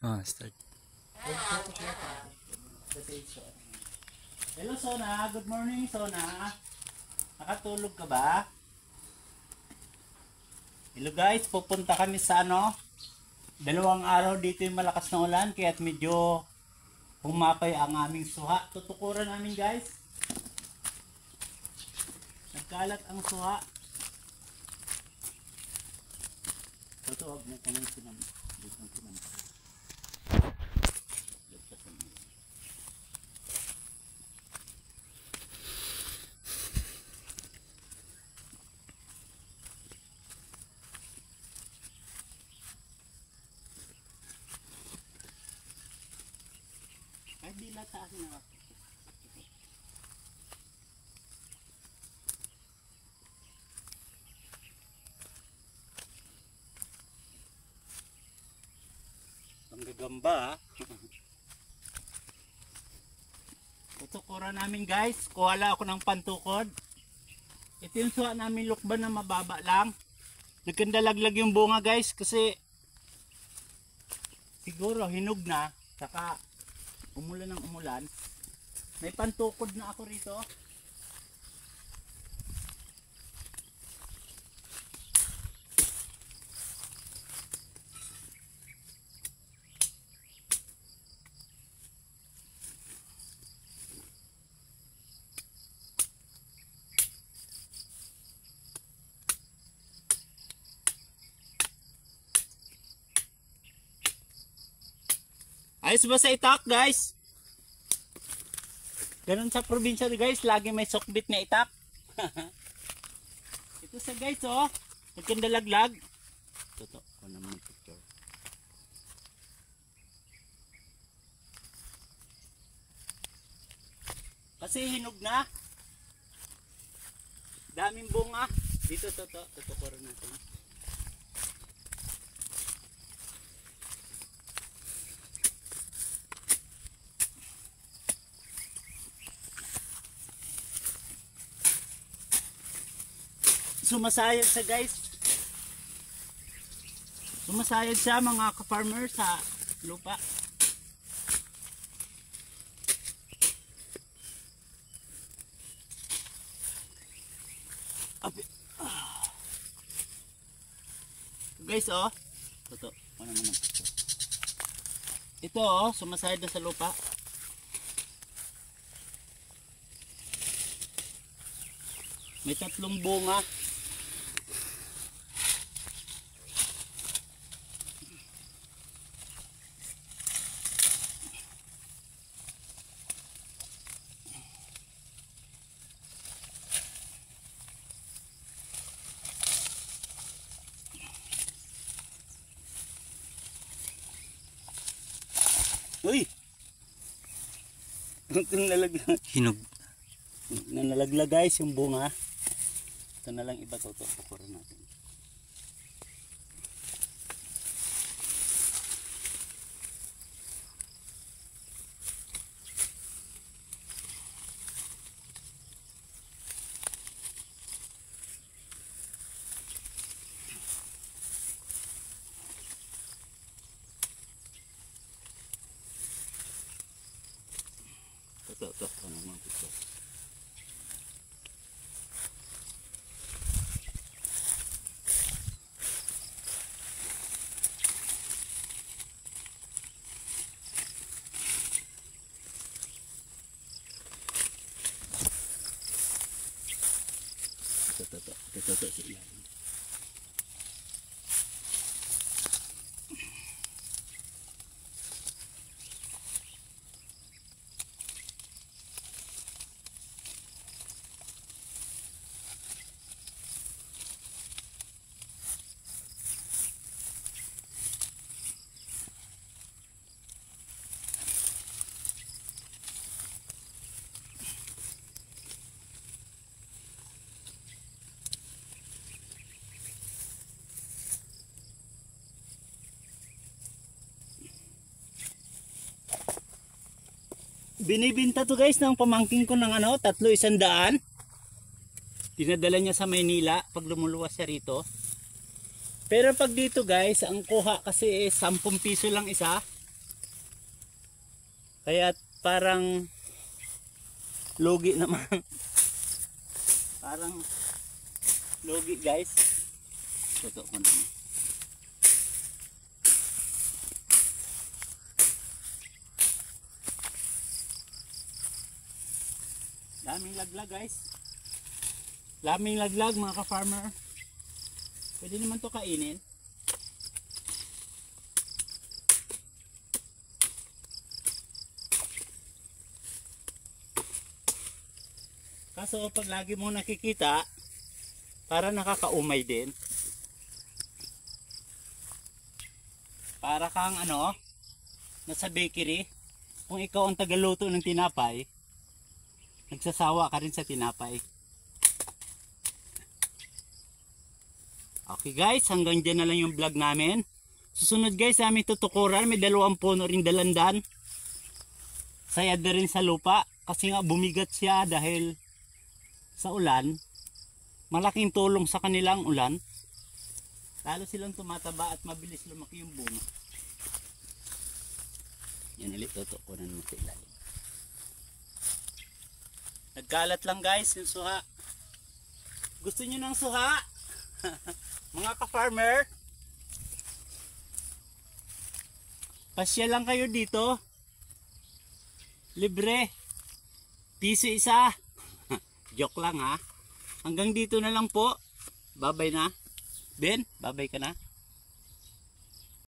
Start. Hello Sona, good morning Sona. Nakatulog ka ba? Hello guys, pupunta kami sa 2 araw dito yung malakas na ulan kaya medyo humapay ang aming suha. Tutukuran namin guys. Nagkalat ang suha. Ito, huwag mo kung sinam. Ay, di lata na. Ang gagamba. Tutukuran namin guys. Kuhala ako ng pantukod. Ito yung suha namin lukban na mababa lang. Nagkandalaglag yung bunga guys kasi siguro hinog na. Saka umulan ng umulan. May pantukod na ako rito. Ayos ba sa itak guys? Ganun sa probinsya guys, lagi may sokbit na itak. Ito sa guys nagkandalaglag. Ito ko naman picture. Kasi hinog na. Daming bunga. Dito tutukuran natin. Sumasayad sa guys. Sumasayad siya mga ka-farmer sa lupa. Guys ito sumasayad na sa lupa. May 3 bunga. Uy! Hinog. Nalaglag guys yung bunga. Ito na lang iba tutukuran natin. Ito naman ito. Ito sa ilalim. Binibinta to guys ng pamangking ko ng 300. Dinadala niya sa Maynila pag lumuluwas siya rito. Pero pag dito guys, ang kuha kasi 10 piso lang isa. Kaya parang lugi naman. Parang lugi guys. Totoo ko naman. Daming laglag guys. Daming laglag mga ka-farmer. Pwede naman to kainin. Kaso pag lagi mo nakikita, para nakakaumay din. Para kang ano, nasa bakery. Kung ikaw ang tagaluto ng tinapay, nagsasawa ka rin sa tinapay. Okay guys, hanggang dyan na lang yung vlog namin. Susunod guys, aming tutukuran. May 2 puno rin dalandan. Sayad na rin sa lupa. Kasi nga bumigat siya dahil sa ulan. Malaking tulong sa kanilang ulan. Lalo silang tumataba at mabilis lumaki yung bunga. Yan ulit, tutukuran mo sa ilalim. Nagkalat lang guys yung suha. Gusto nyo ng suha? Mga ka-farmer, pasya lang kayo dito. Libre. Piso isa. Joke lang ha. Hanggang dito na lang po. Babay na. Ben, babay ka na.